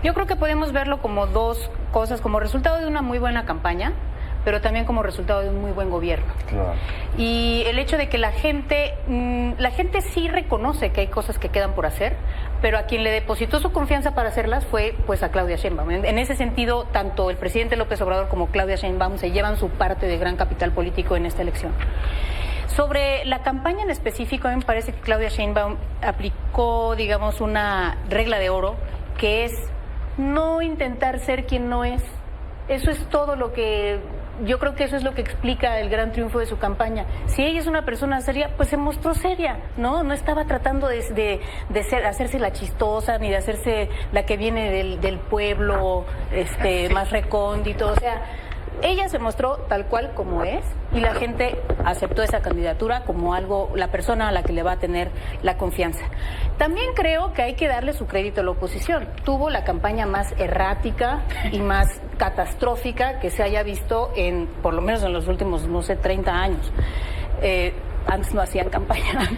Yo creo que podemos verlo como dos cosas, como resultado de una muy buena campaña, pero también como resultado de un muy buen gobierno. Claro. Y el hecho de que la gente sí reconoce que hay cosas que quedan por hacer, pero a quien le depositó su confianza para hacerlas fue pues a Claudia Sheinbaum. En ese sentido, tanto el presidente López Obrador como Claudia Sheinbaum se llevan su parte de gran capital político en esta elección. Sobre la campaña en específico, a mí me parece que Claudia Sheinbaum aplicó, digamos, una regla de oro, que es no intentar ser quien no es. Eso es todo lo que... Yo creo que eso es lo que explica el gran triunfo de su campaña. Si ella es una persona seria, pues se mostró seria, ¿no? No estaba tratando de hacerse la chistosa, ni de hacerse la que viene del pueblo más recóndito. O sea, ella se mostró tal cual como es y la gente aceptó esa candidatura como algo, la persona a la que le va a tener la confianza. También creo que hay que darle su crédito a la oposición. Tuvo la campaña más errática y más catastrófica que se haya visto por lo menos en los últimos, 30 años. Antes no hacían campaña,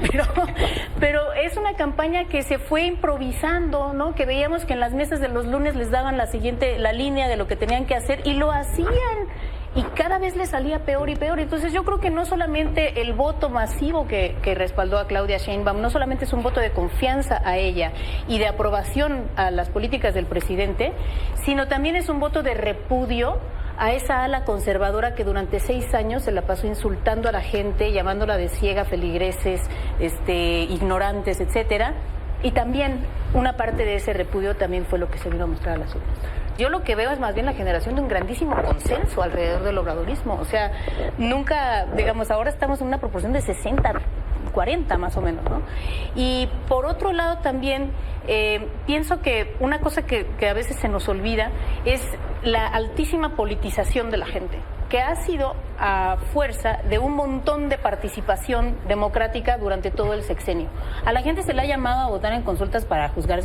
pero es una campaña que se fue improvisando, ¿no? Que veíamos que en las mesas de los lunes les daban la línea de lo que tenían que hacer y lo hacían. Y cada vez le salía peor y peor. Entonces yo creo que no solamente el voto masivo que respaldó a Claudia Sheinbaum, no solamente es un voto de confianza a ella y de aprobación a las políticas del presidente, sino también es un voto de repudio a esa ala conservadora que durante 6 años se la pasó insultando a la gente, llamándola de ciega, feligreses, ignorantes, etcétera. Y también una parte de ese repudio también fue lo que se vino a mostrar a las urnas. Yo lo que veo es más bien la generación de un grandísimo consenso alrededor del obradorismo. O sea, nunca, digamos, ahora estamos en una proporción de 60-40 más o menos, ¿no? Y por otro lado también pienso que una cosa que a veces se nos olvida es la altísima politización de la gente, que ha sido a fuerza de un montón de participación democrática durante todo el sexenio. A la gente se le ha llamado a votar en consultas para juzgar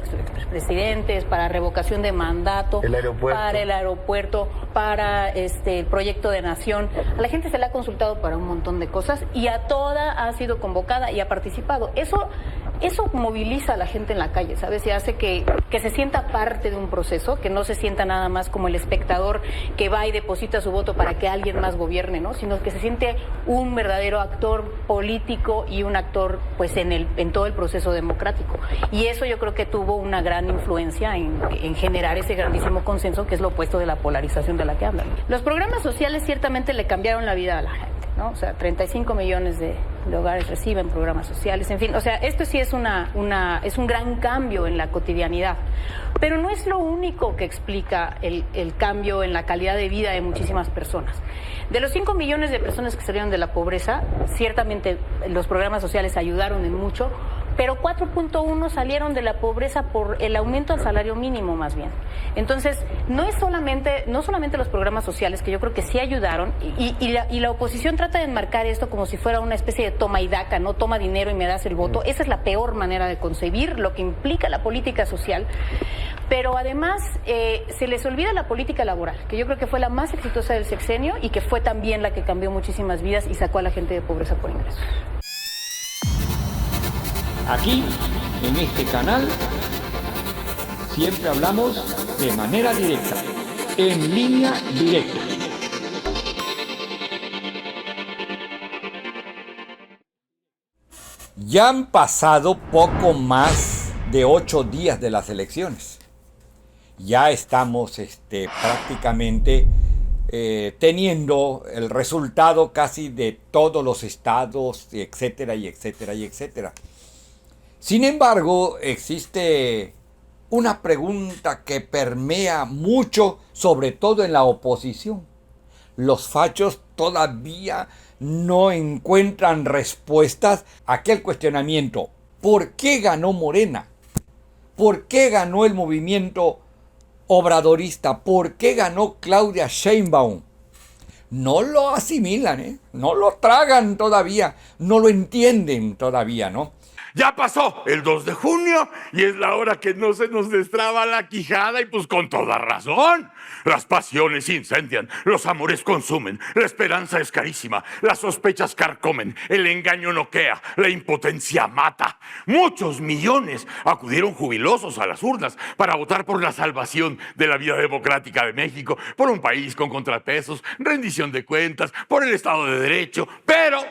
presidentes, para revocación de mandato, para el aeropuerto, para el proyecto de nación. A la gente se le ha consultado para un montón de cosas y a toda ha sido convocada y ha participado. Eso moviliza a la gente en la calle, ¿sabes? Y hace que se sienta parte de un proceso, que no se sienta nada más como el espectador que va y deposita su voto para que alguien más gobierne, ¿no? Sino que se siente un verdadero actor político y un actor pues en todo el proceso democrático. Y eso yo creo que tuvo una gran influencia en generar ese grandísimo consenso, que es lo opuesto de la polarización de la que hablan. Los programas sociales ciertamente le cambiaron la vida a la gente, ¿no? O sea, 35 millones de hogares reciben programas sociales, en fin, o sea, esto sí es es un gran cambio en la cotidianidad, pero no es lo único que explica el cambio en la calidad de vida de muchísimas personas. De los 5 millones de personas que salieron de la pobreza, ciertamente los programas sociales ayudaron en mucho, pero 4.1 salieron de la pobreza por el aumento al salario mínimo más bien. Entonces, no solamente los programas sociales, que yo creo que sí ayudaron, y la oposición trata de enmarcar esto como si fuera una especie de toma y daca, no toma dinero y me das el voto. Esa es la peor manera de concebir lo que implica la política social. Pero además se les olvida la política laboral, que yo creo que fue la más exitosa del sexenio y que fue también la que cambió muchísimas vidas y sacó a la gente de pobreza por ingresos. Aquí, en este canal, siempre hablamos de manera directa, en línea directa. Ya han pasado poco más de 8 días de las elecciones. Ya estamos prácticamente teniendo el resultado casi de todos los estados, etcétera, y etcétera, y etcétera. Sin embargo, existe una pregunta que permea mucho, sobre todo en la oposición. Los fachos todavía no encuentran respuestas a aquel cuestionamiento. ¿Por qué ganó Morena? ¿Por qué ganó el movimiento obradorista? ¿Por qué ganó Claudia Sheinbaum? No lo asimilan, no lo tragan todavía, no lo entienden todavía, ¿no? Ya pasó el 2 de junio y es la hora que no se nos destraba la quijada y pues con toda razón. Las pasiones incendian, los amores consumen, la esperanza es carísima, las sospechas carcomen, el engaño noquea, la impotencia mata. Muchos millones acudieron jubilosos a las urnas para votar por la salvación de la vida democrática de México, por un país con contrapesos, rendición de cuentas, por el Estado de Derecho, pero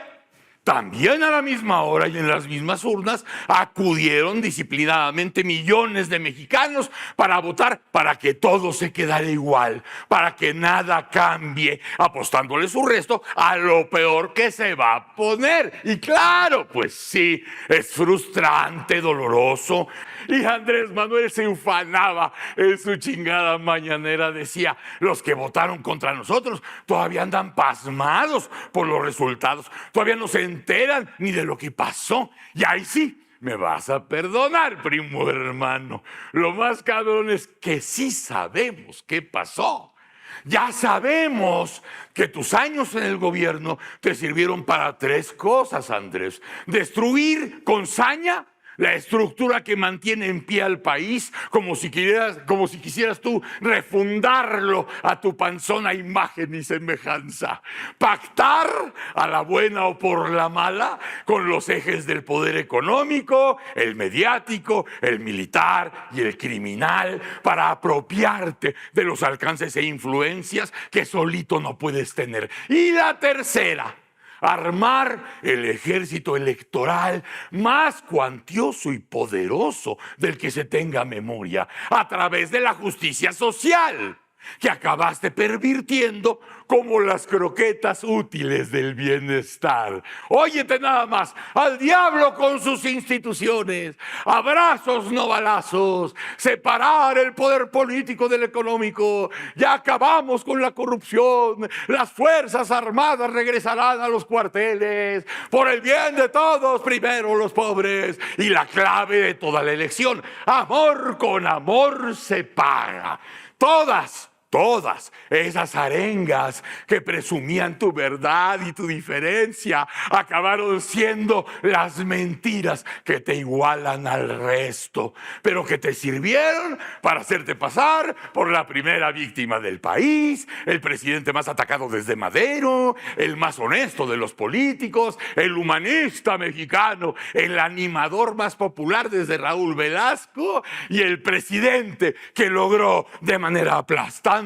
también a la misma hora y en las mismas urnas acudieron disciplinadamente millones de mexicanos para votar para que todo se quedara igual, para que nada cambie, apostándole su resto a lo peor que se va a poner. Y claro, pues sí, es frustrante, doloroso. Y Andrés Manuel se ufanaba en su chingada mañanera, decía, los que votaron contra nosotros todavía andan pasmados por los resultados, todavía no se enteran ni de lo que pasó. Y ahí sí, me vas a perdonar, primo hermano. Lo más cabrón es que sí sabemos qué pasó. Ya sabemos que tus años en el gobierno te sirvieron para 3 cosas, Andrés. Destruir con saña la estructura que mantiene en pie al país, como si quisieras tú refundarlo a tu panzona imagen y semejanza. Pactar a la buena o por la mala con los ejes del poder económico, el mediático, el militar y el criminal para apropiarte de los alcances e influencias que solito no puedes tener. Y la tercera, armar el ejército electoral más cuantioso y poderoso del que se tenga memoria a través de la justicia social, que acabaste pervirtiendo como las croquetas útiles del bienestar. Óyete nada más, al diablo con sus instituciones, abrazos no balazos, separar el poder político del económico, ya acabamos con la corrupción, las fuerzas armadas regresarán a los cuarteles, por el bien de todos, primero los pobres, y la clave de toda la elección, amor con amor se paga. Todas esas arengas que presumían tu verdad y tu diferencia acabaron siendo las mentiras que te igualan al resto, pero que te sirvieron para hacerte pasar por la primera víctima del país, el presidente más atacado desde Madero, el más honesto de los políticos, el humanista mexicano, el animador más popular desde Raúl Velasco y el presidente que logró de manera aplastante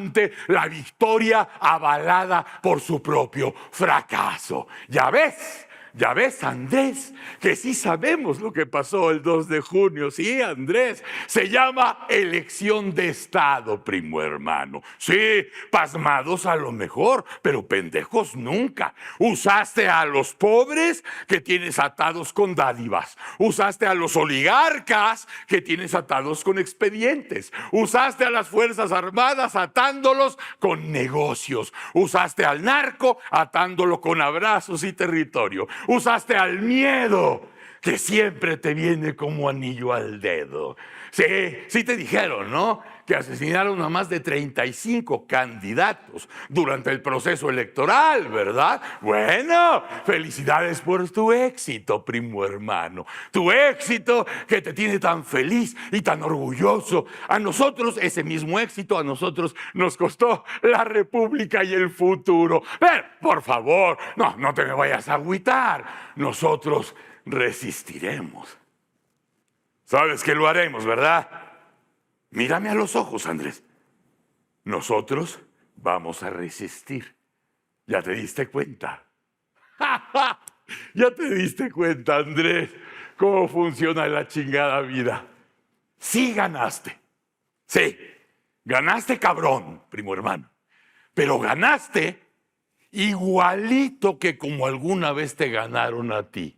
la victoria avalada por su propio fracaso. Ya ves, Andrés, que sí sabemos lo que pasó el 2 de junio. Sí, Andrés, se llama elección de Estado, primo hermano. Sí, pasmados a lo mejor, pero pendejos nunca. Usaste a los pobres que tienes atados con dádivas. Usaste a los oligarcas que tienes atados con expedientes. Usaste a las Fuerzas Armadas atándolos con negocios. Usaste al narco atándolo con abrazos y territorio. Usaste al miedo, que siempre te viene como anillo al dedo. Sí te dijeron, ¿no? Que asesinaron a más de 35 candidatos durante el proceso electoral, ¿verdad? Bueno, felicidades por tu éxito, primo hermano. Tu éxito que te tiene tan feliz y tan orgulloso. A nosotros, ese mismo éxito, a nosotros nos costó la república y el futuro. Pero, por favor, no te me vayas a agüitar. Nosotros resistiremos. Sabes que lo haremos, ¿verdad? Mírame a los ojos, Andrés. Nosotros vamos a resistir. ¿Ya te diste cuenta? ¿Ya te diste cuenta, Andrés, cómo funciona la chingada vida? Sí ganaste. Sí, ganaste cabrón, primo hermano. Pero ganaste igualito que como alguna vez te ganaron a ti.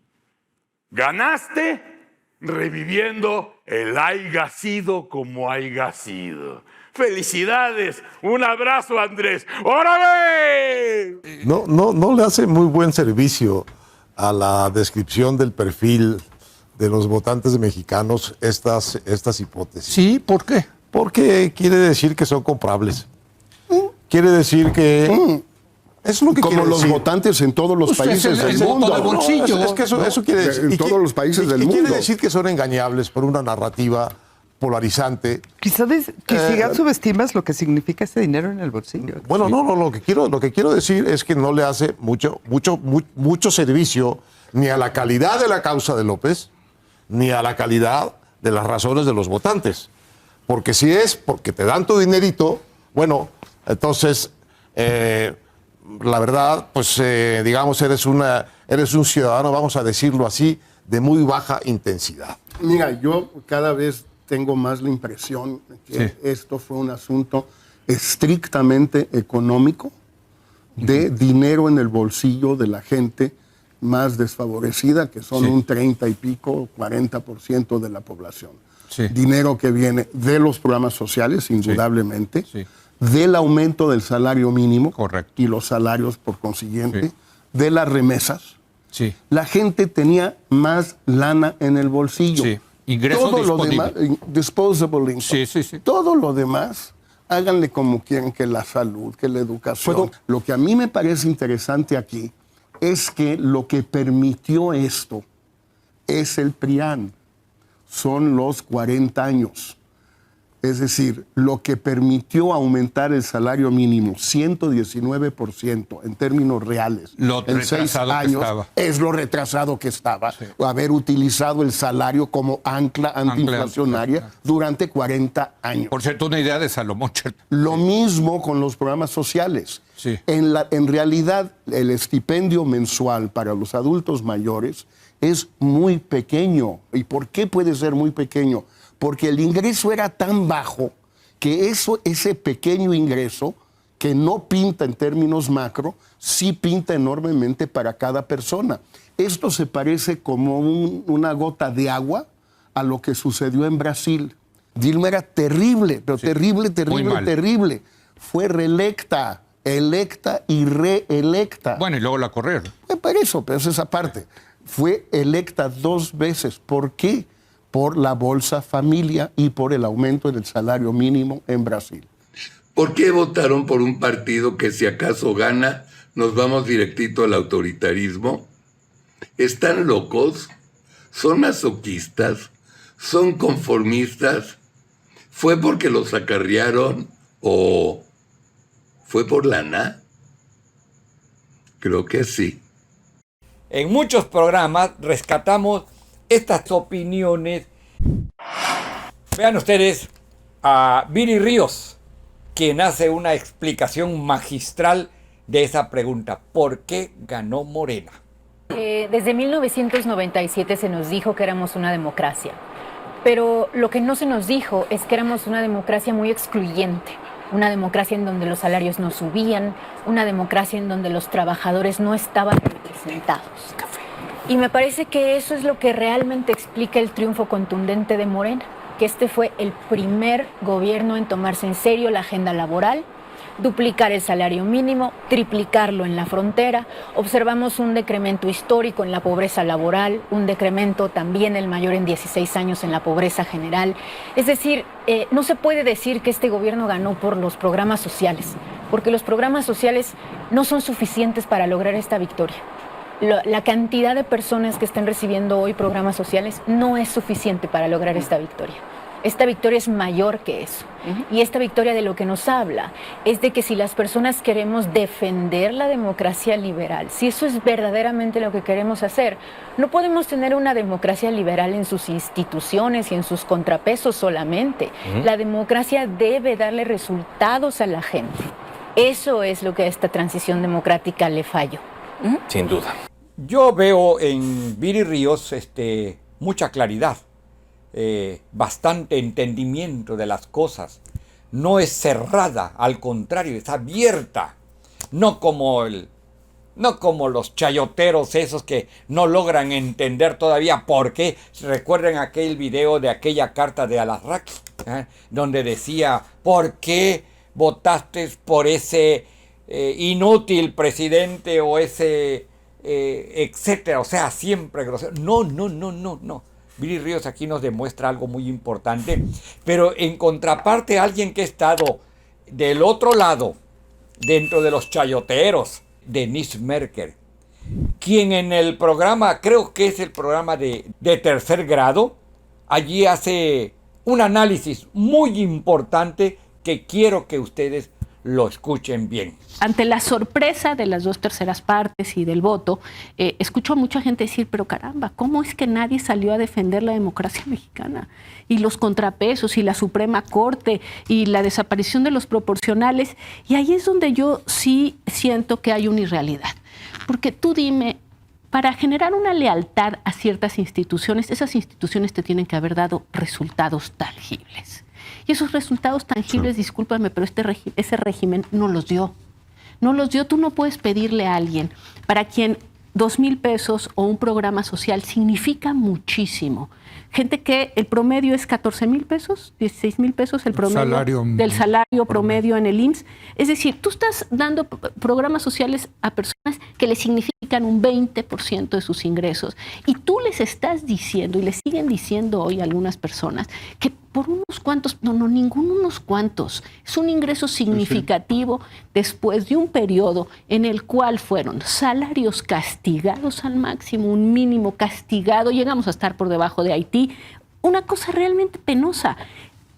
Ganaste reviviendo el haiga sido como haiga sido. ¡Felicidades! ¡Un abrazo, Andrés! ¡Órale! No le hace muy buen servicio a la descripción del perfil de los votantes mexicanos estas hipótesis. Sí, ¿por qué? Porque quiere decir que son comprables. Quiere decir que Eso es lo que como quiere los decir. votantes en todos los Usted países se del votó mundo. del bolsillo. Es que eso quiere decir. En todos los países del Quiere mundo. decir que son engañables por una narrativa polarizante. Quizás subestimas lo que significa ese dinero en el bolsillo. Bueno, no, lo que quiero decir es que no le hace mucho servicio ni a la calidad de la causa de López, ni a la calidad de las razones de los votantes. Porque si es porque te dan tu dinerito, bueno, entonces, la verdad, pues digamos, eres un ciudadano, vamos a decirlo así, de muy baja intensidad. Mira, yo cada vez tengo más la impresión que esto fue un asunto estrictamente económico, de dinero en el bolsillo de la gente más desfavorecida, que son un 30 y pico, 40% de la población. Sí. Dinero que viene de los programas sociales, indudablemente, del aumento del salario mínimo. Correcto. Y los salarios por consiguiente, de las remesas. Sí. La gente tenía más lana en el bolsillo. Sí. Ingreso Todo lo disponible. demás, disposable income. Sí. Todo lo demás, háganle como quieran, que la salud, que la educación. Lo que a mí me parece interesante aquí es que lo que permitió esto es el PRIAN. Son los 40 años. Es decir, lo que permitió aumentar el salario mínimo 119% en términos reales Lo en 6 retrasado que años estaba. es lo retrasado que estaba. Haber utilizado el salario como ancla antiinflacionaria durante 40 años. Por cierto, una idea de Salomón Chertoff. Lo mismo con los programas sociales. Sí. En realidad, el estipendio mensual para los adultos mayores es muy pequeño. ¿Y por qué puede ser muy pequeño? Porque el ingreso era tan bajo que ese pequeño ingreso, que no pinta en términos macro, sí pinta enormemente para cada persona. Esto se parece como una gota de agua a lo que sucedió en Brasil. Dilma era terrible, pero terrible. Fue reelecta, electa y reelecta. Bueno, y luego la corrieron. Para eso, pero es esa parte. Fue electa 2 veces. ¿Por qué? Por la Bolsa Familia y por el aumento del salario mínimo en Brasil. ¿Por qué votaron por un partido que si acaso gana, nos vamos directito al autoritarismo? ¿Están locos? ¿Son masoquistas? ¿Son conformistas? ¿Fue porque los acarrearon o fue por lana? Creo que sí. En muchos programas rescatamos estas opiniones. Vean ustedes a Viri Ríos, quien hace una explicación magistral de esa pregunta. ¿Por qué ganó Morena? Desde 1997 se nos dijo que éramos una democracia, pero lo que no se nos dijo es que éramos una democracia muy excluyente, una democracia en donde los salarios no subían, una democracia en donde los trabajadores no estaban representados. Y me parece que eso es lo que realmente explica el triunfo contundente de Morena, que este fue el primer gobierno en tomarse en serio la agenda laboral, duplicar el salario mínimo, triplicarlo en la frontera. Observamos un decremento histórico en la pobreza laboral, un decremento también el mayor en 16 años en la pobreza general. Es decir, no se puede decir que este gobierno ganó por los programas sociales, porque los programas sociales no son suficientes para lograr esta victoria. La cantidad de personas que están recibiendo hoy programas sociales no es suficiente para lograr esta victoria. Esta victoria es mayor que eso. Y esta victoria de lo que nos habla es de que si las personas queremos defender la democracia liberal, si eso es verdaderamente lo que queremos hacer, no podemos tener una democracia liberal en sus instituciones y en sus contrapesos solamente. La democracia debe darle resultados a la gente. Eso es lo que a esta transición democrática le falló. Sin duda. Yo veo en Viri Ríos mucha claridad, bastante entendimiento de las cosas. No es cerrada, al contrario, es abierta. No como los chayoteros esos que no logran entender todavía por qué. Recuerden aquel video de aquella carta de Alarraqui, donde decía, ¿por qué votaste por ese inútil presidente o ese etcétera? O sea, siempre grosero. No. Viri Ríos aquí nos demuestra algo muy importante, pero en contraparte alguien que ha estado del otro lado, dentro de los chayoteros, Denise Merker, quien en el programa, creo que es el programa de tercer grado, allí hace un análisis muy importante que quiero que ustedes lo escuchen bien. Ante la sorpresa de las 2/3 partes y del voto, escucho a mucha gente decir, pero caramba, ¿cómo es que nadie salió a defender la democracia mexicana? Y los contrapesos y la Suprema Corte y la desaparición de los proporcionales. Y ahí es donde yo sí siento que hay una irrealidad. Porque tú dime, para generar una lealtad a ciertas instituciones, esas instituciones te tienen que haber dado resultados tangibles. Y esos resultados tangibles, sí, discúlpame, pero ese régimen no los dio. No los dio. Tú no puedes pedirle a alguien para quien 2,000 pesos o un programa social significa muchísimo. Gente que el promedio es 14,000 pesos, 16,000 pesos el promedio del salario promedio en el IMSS. Es decir, tú estás dando programas sociales a personas que les significan un 20% de sus ingresos. Y tú les estás diciendo, y les siguen diciendo hoy a algunas personas, que por unos cuantos, ninguno unos cuantos. Es un ingreso significativo después de un periodo en el cual fueron salarios castigados al máximo, un mínimo castigado, llegamos a estar por debajo de Haití. Una cosa realmente penosa.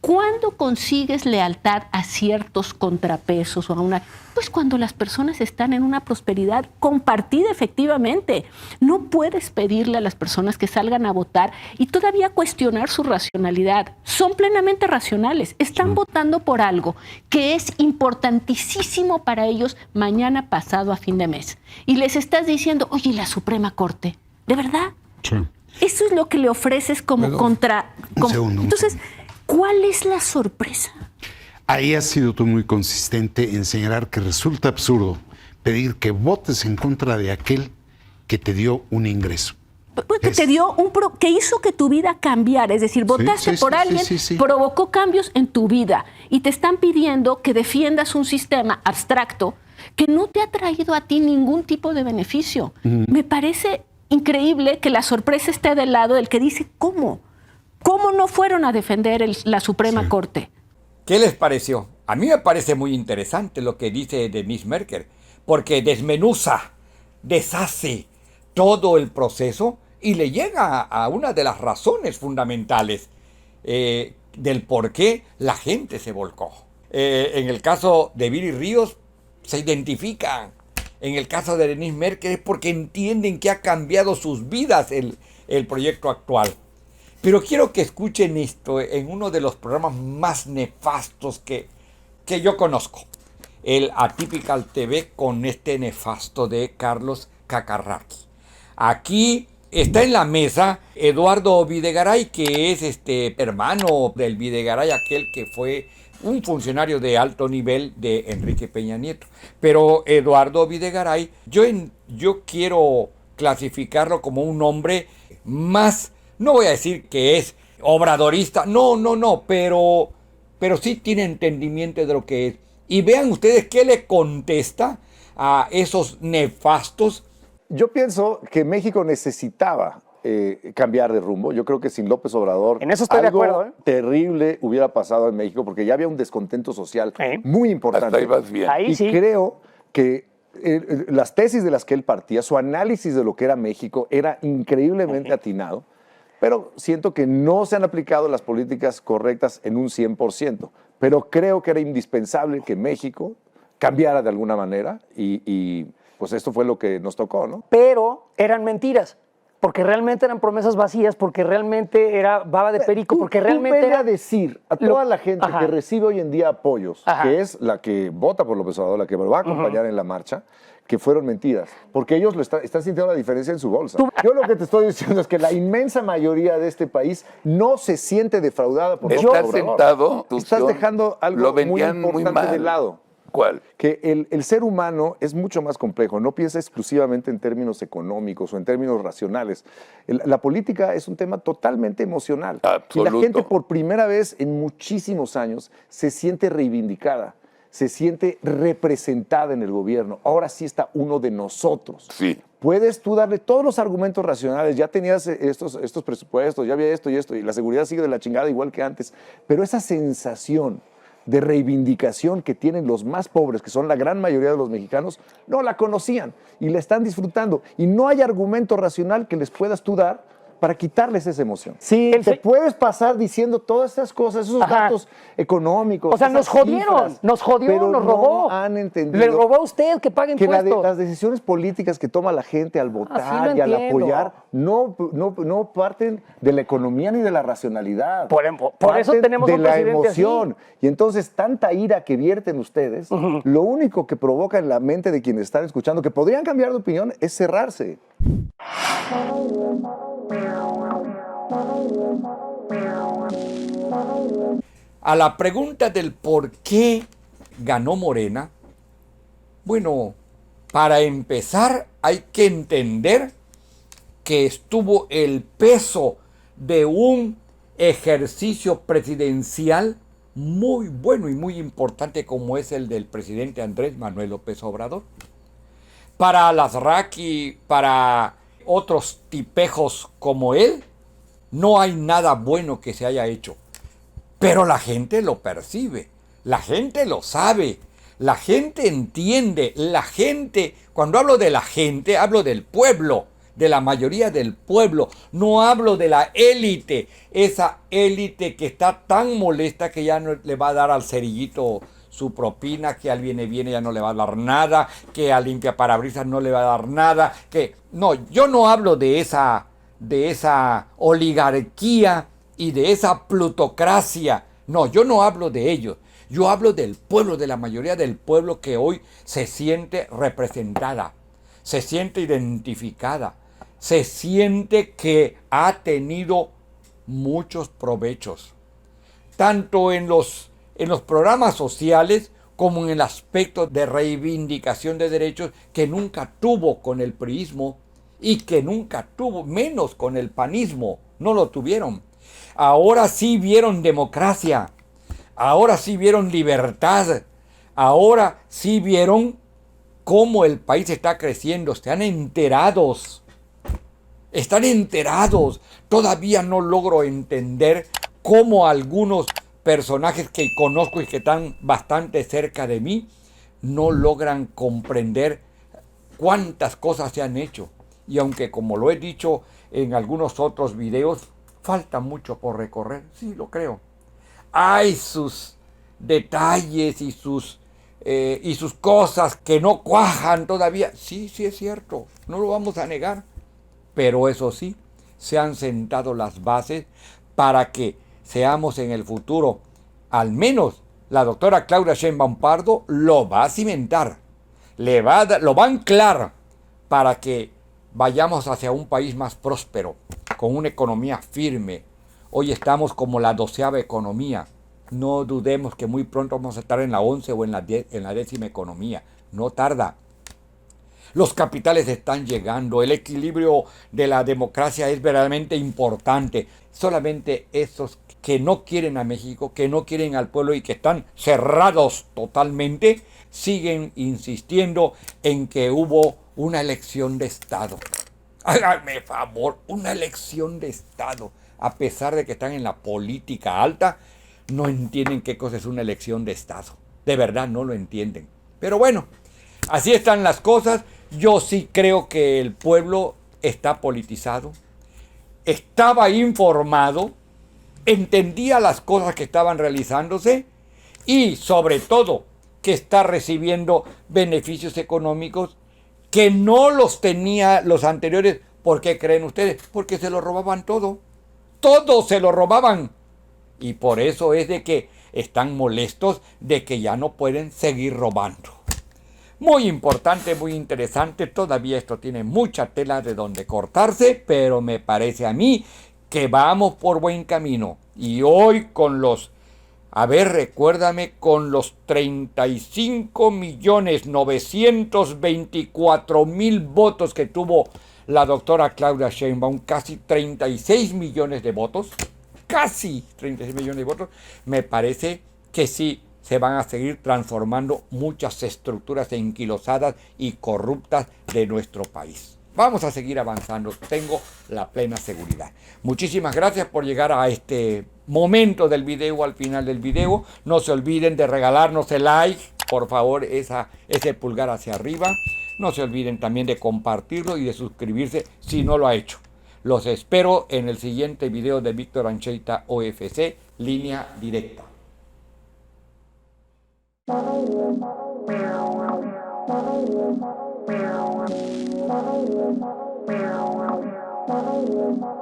¿Cuándo consigues lealtad a ciertos contrapesos o a una? Pues cuando las personas están en una prosperidad compartida efectivamente. No puedes pedirle a las personas que salgan a votar y todavía cuestionar su racionalidad. Son plenamente racionales. Están votando por algo que es importantísimo para ellos mañana, pasado, a fin de mes. Y les estás diciendo, oye, la Suprema Corte, ¿de verdad? Sí. Eso es lo que le ofreces como contra... Entonces, ¿cuál es la sorpresa? Ahí has sido tú muy consistente en señalar que resulta absurdo pedir que votes en contra de aquel que te dio un ingreso. Que te dio que hizo que tu vida cambiara, es decir, votaste por alguien, provocó cambios en tu vida y te están pidiendo que defiendas un sistema abstracto que no te ha traído a ti ningún tipo de beneficio. Me parece increíble que la sorpresa esté del lado del que dice, ¿cómo? ¿Cómo no fueron a defender la Suprema Corte? ¿Qué les pareció? A mí me parece muy interesante lo que dice Denise Merker, porque desmenuza, deshace todo el proceso y le llega a una de las razones fundamentales del por qué la gente se volcó. En el caso de Viri Ríos se identifican. En el caso de Denise Merker es porque entienden que ha cambiado sus vidas el proyecto actual. Pero quiero que escuchen esto en uno de los programas más nefastos que yo conozco. El Atypical TV con este nefasto de Carlos Cacarraqui. Aquí está en la mesa Eduardo Videgaray, que es hermano del Videgaray, aquel que fue un funcionario de alto nivel de Enrique Peña Nieto. Pero Eduardo Videgaray, yo quiero clasificarlo como un hombre más... No voy a decir que es obradorista, no, pero sí tiene entendimiento de lo que es. Y vean ustedes qué le contesta a esos nefastos. Yo pienso que México necesitaba cambiar de rumbo. Yo creo que sin López Obrador en eso estoy algo de acuerdo, terrible hubiera pasado en México porque ya había un descontento social muy importante. Hasta ahí vas bien. Y creo que las tesis de las que él partía, su análisis de lo que era México era increíblemente atinado. Pero siento que no se han aplicado las políticas correctas en un 100%. Pero creo que era indispensable que México cambiara de alguna manera y pues esto fue lo que nos tocó, ¿no? Pero eran mentiras, porque realmente eran promesas vacías, porque realmente era baba de perico, porque realmente era decir a toda la gente que recibe hoy en día apoyos, que es la que vota por López Obrador, la que lo va a acompañar en la marcha, que fueron mentiras, porque ellos están sintiendo la diferencia en su bolsa. Yo lo que te estoy diciendo es que la inmensa mayoría de este país no se siente defraudada por López Obrador. Estás dejando algo muy importante de lado. ¿Cuál? Que el ser humano es mucho más complejo, no piensa exclusivamente en términos económicos o en términos racionales. La política es un tema totalmente emocional. Absoluto. Y la gente por primera vez en muchísimos años se siente reivindicada, se siente representada en el gobierno. Ahora sí está uno de nosotros. Sí. Puedes tú darle todos los argumentos racionales, ya tenías estos presupuestos, ya había esto y esto, y la seguridad sigue de la chingada igual que antes, pero esa sensación de reivindicación que tienen los más pobres, que son la gran mayoría de los mexicanos, no la conocían y la están disfrutando. Y no hay argumento racional que les puedas tú dar para quitarles esa emoción. Sí, te puedes pasar diciendo todas estas cosas, esos datos económicos. O sea, nos esas jodieron, cifras, nos jodió, pero nos no robó. han entendido Le robó a usted que pague que impuestos. las decisiones políticas que toma la gente al votar lo y al entiendo. apoyar no parten de la economía ni de la racionalidad. Por eso Parten tenemos de un la presidente emoción. Y entonces tanta ira que vierten ustedes, lo único que provoca en la mente de quienes están escuchando, que podrían cambiar de opinión, es cerrarse. A la pregunta del por qué ganó Morena, bueno, para empezar hay que entender que estuvo el peso de un ejercicio presidencial muy bueno y muy importante como es el del presidente Andrés Manuel López Obrador. Para Alasraqui, para otros tipejos como él, no hay nada bueno que se haya hecho. Pero la gente lo percibe, la gente lo sabe, la gente entiende, la gente, cuando hablo de la gente, hablo del pueblo, de la mayoría del pueblo, no hablo de la élite, esa élite que está tan molesta que ya no le va a dar al cerillito su propina, que al viene ya no le va a dar nada, que al limpia parabrisas no le va a dar nada, que no, yo no hablo de esa oligarquía y de esa plutocracia. No, yo no hablo de ellos. Yo hablo del pueblo, de la mayoría del pueblo que hoy se siente representada, se siente identificada, se siente que ha tenido muchos provechos, tanto en los programas sociales como en el aspecto de reivindicación de derechos que nunca tuvo con el priismo y que nunca tuvo, menos con el panismo, no lo tuvieron. Ahora sí vieron democracia, ahora sí vieron libertad, ahora sí vieron cómo el país está creciendo, están enterados. Todavía no logro entender cómo algunos personajes que conozco y que están bastante cerca de mí no logran comprender cuántas cosas se han hecho. Y aunque, como lo he dicho en algunos otros videos, falta mucho por recorrer, sí lo creo. Hay sus detalles y sus cosas que no cuajan todavía. Sí es cierto, no lo vamos a negar. Pero eso sí, se han sentado las bases para que seamos en el futuro, al menos la doctora Claudia Sheinbaum Pardo lo va a cimentar, lo va a anclar para que vayamos hacia un país más próspero, con una economía firme. Hoy estamos como la 12ª economía. No dudemos que muy pronto vamos a estar en la 11 o en la 10ª economía. No tarda. Los capitales están llegando, el equilibrio de la democracia es verdaderamente importante. Solamente esos que no quieren a México, que no quieren al pueblo y que están cerrados totalmente, siguen insistiendo en que hubo una elección de Estado. Háganme favor, una elección de Estado. A pesar de que están en la política alta, no entienden qué cosa es una elección de Estado. De verdad no lo entienden. Pero bueno, así están las cosas. Yo sí creo que el pueblo está politizado, estaba informado, entendía las cosas que estaban realizándose y sobre todo que está recibiendo beneficios económicos que no los tenía los anteriores. ¿Por qué creen ustedes? Porque se lo robaban todo. Todo se lo robaban. Y por eso es de que están molestos de que ya no pueden seguir robando. Muy importante, muy interesante. Todavía esto tiene mucha tela de donde cortarse, pero me parece a mí que vamos por buen camino. Y hoy con los, recuérdame, con los 35.924.000 votos que tuvo la doctora Claudia Sheinbaum, casi 36 millones de votos, casi 36 millones de votos, me parece que sí se van a seguir transformando muchas estructuras enquilosadas y corruptas de nuestro país. Vamos a seguir avanzando, tengo la plena seguridad. Muchísimas gracias por llegar a este momento del video, al final del video. No se olviden de regalarnos el like, por favor, ese pulgar hacia arriba. No se olviden también de compartirlo y de suscribirse si no lo ha hecho. Los espero en el siguiente video de Víctor Ancheita OFC, Línea Directa. Meow.